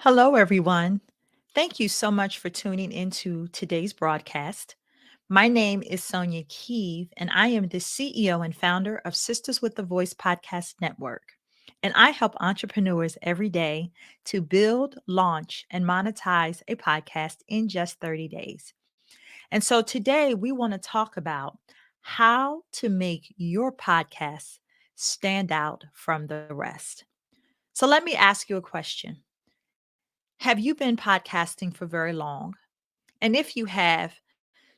Hello, everyone. Thank you so much for tuning into today's broadcast. My name is Sonia Keeve, and I am the CEO and founder of Sisters with the Voice Podcast Network. And I help entrepreneurs every day to build, launch, and monetize a podcast in just 30 days. And so today we want to talk about how to make your podcast stand out from the rest. So let me ask you a question. Have you been podcasting for very long? And if you have,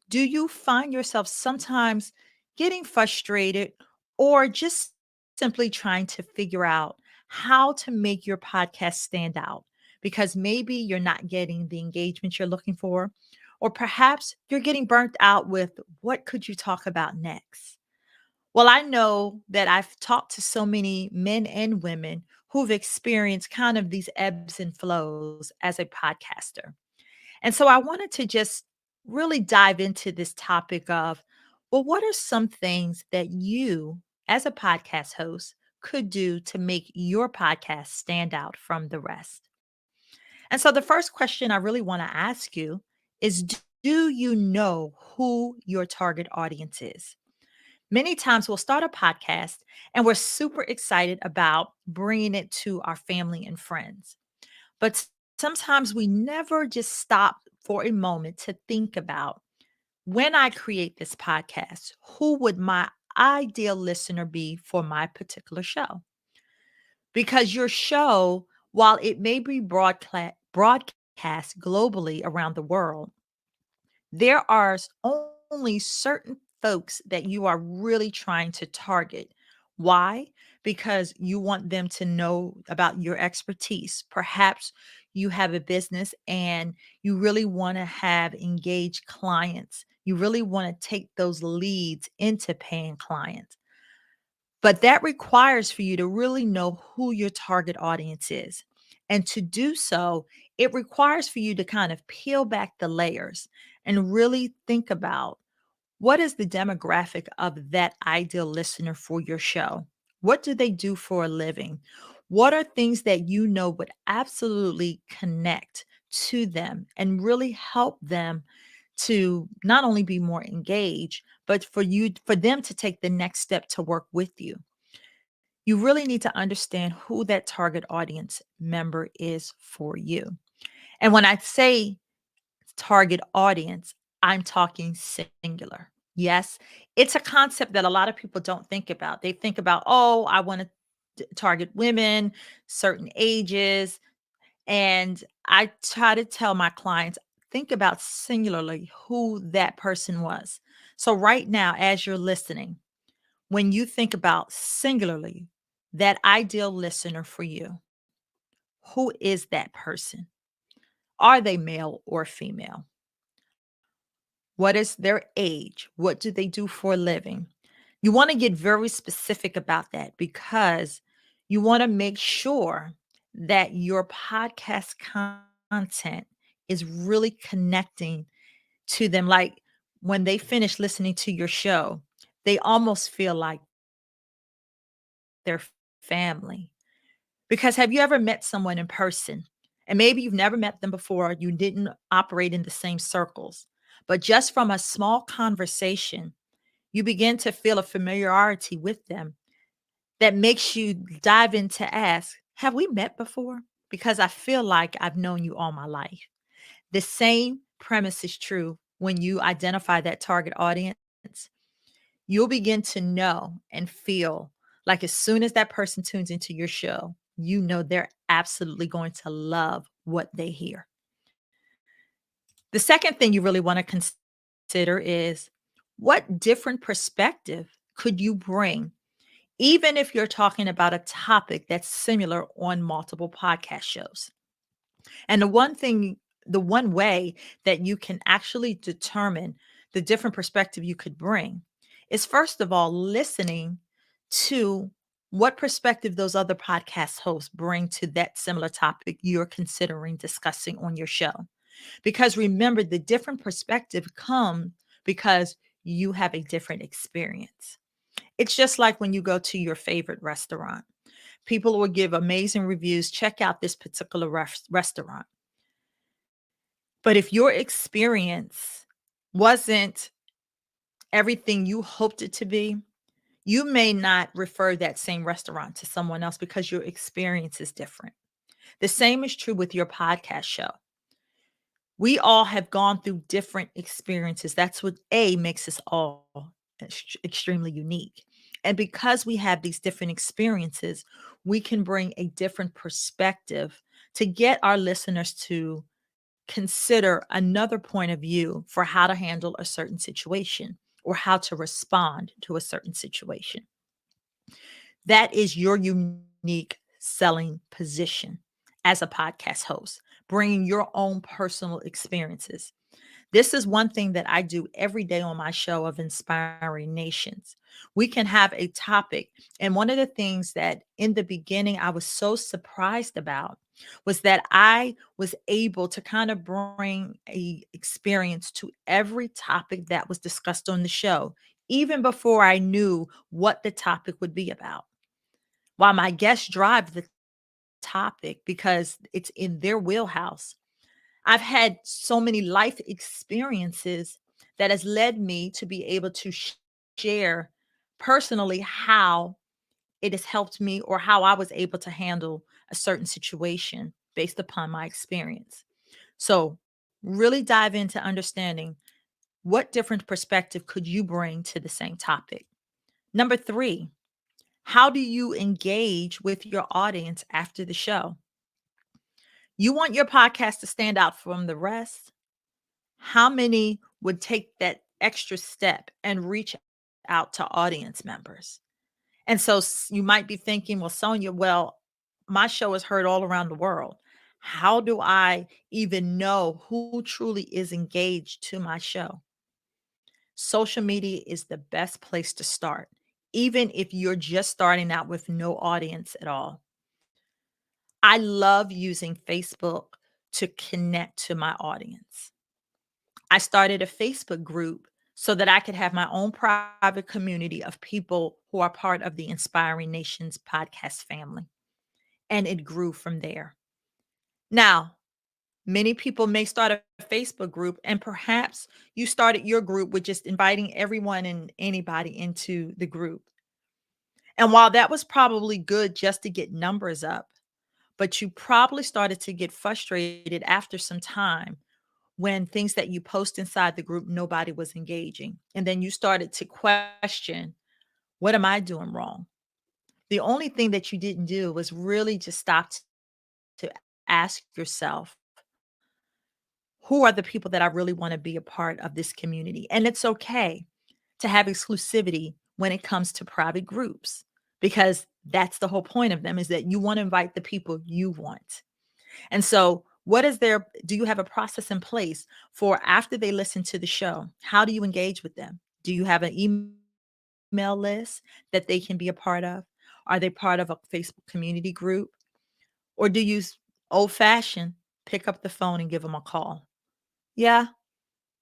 do you find yourself sometimes getting frustrated or just simply trying to figure out how to make your podcast stand out? Because maybe you're not getting the engagement you're looking for, or perhaps you're getting burnt out with what could you talk about next? Well, I know that I've talked to so many men and women who've experienced kind of these ebbs and flows as a podcaster. And so I wanted to just really dive into this topic of, well, what are some things that you, as a podcast host, could do to make your podcast stand out from the rest? And so the first question I really want to ask you is, do you know who your target audience is? Many times we'll start a podcast and we're super excited about bringing it to our family and friends. But sometimes we never just stop for a moment to think about, when I create this podcast, who would my ideal listener be for my particular show? Because your show, while it may be broadcast globally around the world, there are only certain folks that you are really trying to target. Why? Because you want them to know about your expertise. Perhaps you have a business and you really want to have engaged clients. You really want to take those leads into paying clients. But that requires for you to really know who your target audience is. And to do so, it requires for you to kind of peel back the layers and really think about, what is the demographic of that ideal listener for your show? What do they do for a living? What are things that you know would absolutely connect to them and really help them to not only be more engaged, but for them to take the next step to work with you? You really need to understand who that target audience member is for you. And when I say target audience, I'm talking singular. Yes, it's a concept that a lot of people don't think about. They think about, oh, I want to target women, certain ages. And I try to tell my clients, think about singularly who that person was. So, right now, as you're listening, when you think about singularly that ideal listener for you, who is that person? Are they male or female? What is their age? What do they do for a living? You want to get very specific about that because you want to make sure that your podcast content is really connecting to them. Like when they finish listening to your show, they almost feel like their family. Because have you ever met someone in person? And maybe you've never met them before, you didn't operate in the same circles, but just from a small conversation, you begin to feel a familiarity with them that makes you dive in to ask, have we met before? Because I feel like I've known you all my life. The same premise is true when you identify that target audience. You'll begin to know and feel like as soon as that person tunes into your show, you know they're absolutely going to love what they hear. The second thing you really want to consider is, what different perspective could you bring, even if you're talking about a topic that's similar on multiple podcast shows? And the one way that you can actually determine the different perspective you could bring is, first of all, listening to what perspective those other podcast hosts bring to that similar topic you're considering discussing on your show. Because remember, the different perspective come because you have a different experience. It's just like when you go to your favorite restaurant. People will give amazing reviews. Check out this particular restaurant. But if your experience wasn't everything you hoped it to be, you may not refer that same restaurant to someone else because your experience is different. The same is true with your podcast show. We all have gone through different experiences. That's what makes us all extremely unique. And because we have these different experiences, we can bring a different perspective to get our listeners to consider another point of view for how to handle a certain situation or how to respond to a certain situation. That is your unique selling position as a podcast host, bringing your own personal experiences. This is one thing that I do every day on my show of Inspiring Nations. We can have a topic. And one of the things that in the beginning I was so surprised about was that I was able to kind of bring a experience to every topic that was discussed on the show, even before I knew what the topic would be about. While my guests drive the topic because it's in their wheelhouse, I've had so many life experiences that has led me to be able to share personally how it has helped me or how I was able to handle a certain situation based upon my experience. So, really dive into understanding what different perspective could you bring to the same topic. Number 3, how do you engage with your audience after the show? You want your podcast to stand out from the rest? How many would take that extra step and reach out to audience members? And so you might be thinking, well, Sonia, well, my show is heard all around the world. How do I even know who truly is engaged to my show? Social media is the best place to start, even if you're just starting out with no audience at all. I love using Facebook to connect to my audience. I started a Facebook group so that I could have my own private community of people who are part of the Inspiring Nations podcast family. And it grew from there. Now, many people may start a Facebook group, and perhaps you started your group with just inviting everyone and anybody into the group. And while that was probably good just to get numbers up, but you probably started to get frustrated after some time when things that you post inside the group, nobody was engaging. And then you started to question, what am I doing wrong? The only thing that you didn't do was really just stop to ask yourself, who are the people that I really want to be a part of this community? And it's okay to have exclusivity when it comes to private groups, because that's the whole point of them, is that you want to invite the people you want. And so, what is there? Do you have a process in place for after they listen to the show? How do you engage with them? Do you have an email list that they can be a part of? Are they part of a Facebook community group? Or do you old fashioned pick up the phone and give them a call? Yeah,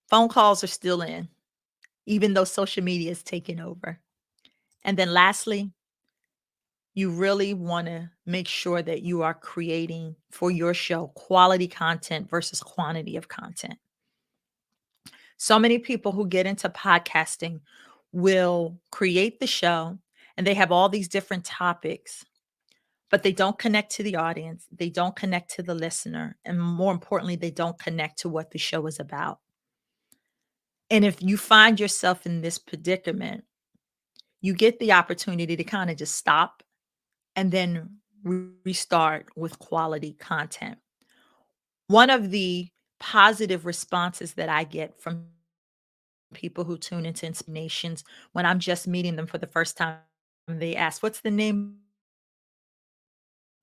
phone calls are still in, even though social media is taking over. And then lastly, you really want to make sure that you are creating for your show quality content versus quantity of content. So many people who get into podcasting will create the show and they have all these different topics, but they don't connect to the audience. They don't connect to the listener. And more importantly, they don't connect to what the show is about. And if you find yourself in this predicament, you get the opportunity to kind of just stop and then restart with quality content. One of the positive responses that I get from people who tune into Nations when I'm just meeting them for the first time, they ask, what's the name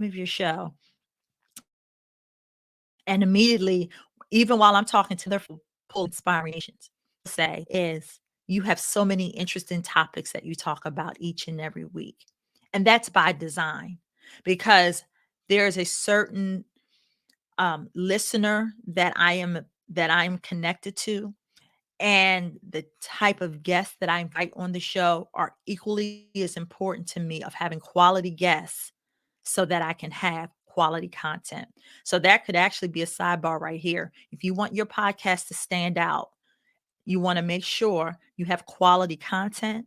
of your show? And immediately, even while I'm talking to their pull Inspiring Nations, say is, you have so many interesting topics that you talk about each and every week. And that's by design, because there's a certain listener that I'm connected to, and the type of guests that I invite on the show are equally as important to me, of having quality guests so that I can have quality content. So that could actually be a sidebar right here. If you want your podcast to stand out, you want to make sure you have quality content,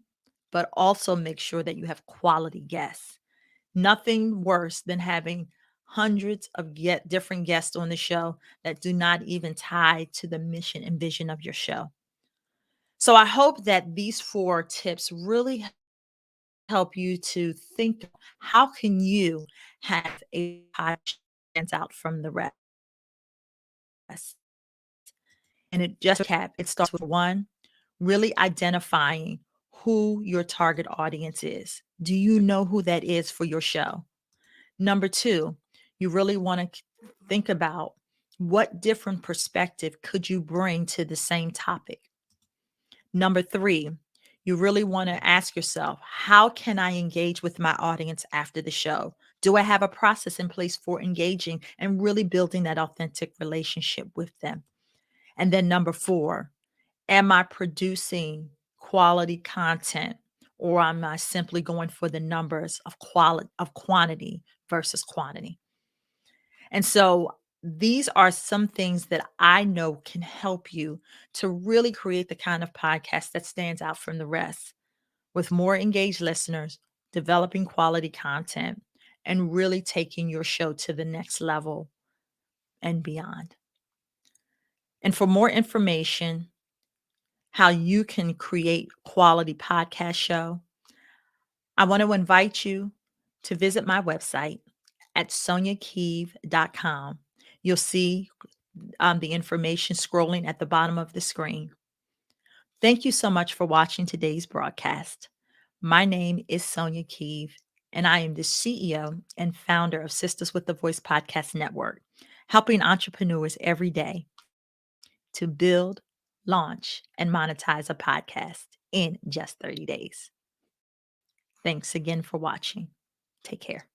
but also make sure that you have quality guests. Nothing worse than having hundreds of different guests on the show that do not even tie to the mission and vision of your show. So I hope that these 4 tips really help you to think, how can you have a podcast stands out from the rest? And it just recap, it starts with 1, really identifying who your target audience is. Do you know who that is for your show? Number 2, you really want to think about what different perspective could you bring to the same topic. Number 3, you really want to ask yourself, how can I engage with my audience after the show? Do I have a process in place for engaging and really building that authentic relationship with them? And then number 4, am I producing quality content, or am I simply going for the numbers of quantity versus quantity? And so these are some things that I know can help you to really create the kind of podcast that stands out from the rest, with more engaged listeners, developing quality content, and really taking your show to the next level and beyond. And for more information, how you can create quality podcast show, I want to invite you to visit my website at soniakeeve.com. You'll see the information scrolling at the bottom of the screen. Thank you so much for watching today's broadcast. My name is Sonia Keeve, and I am the CEO and founder of Sisters with the Voice Podcast Network, helping entrepreneurs every day to build, launch, and monetize a podcast in just 30 days. Thanks again for watching. Take care.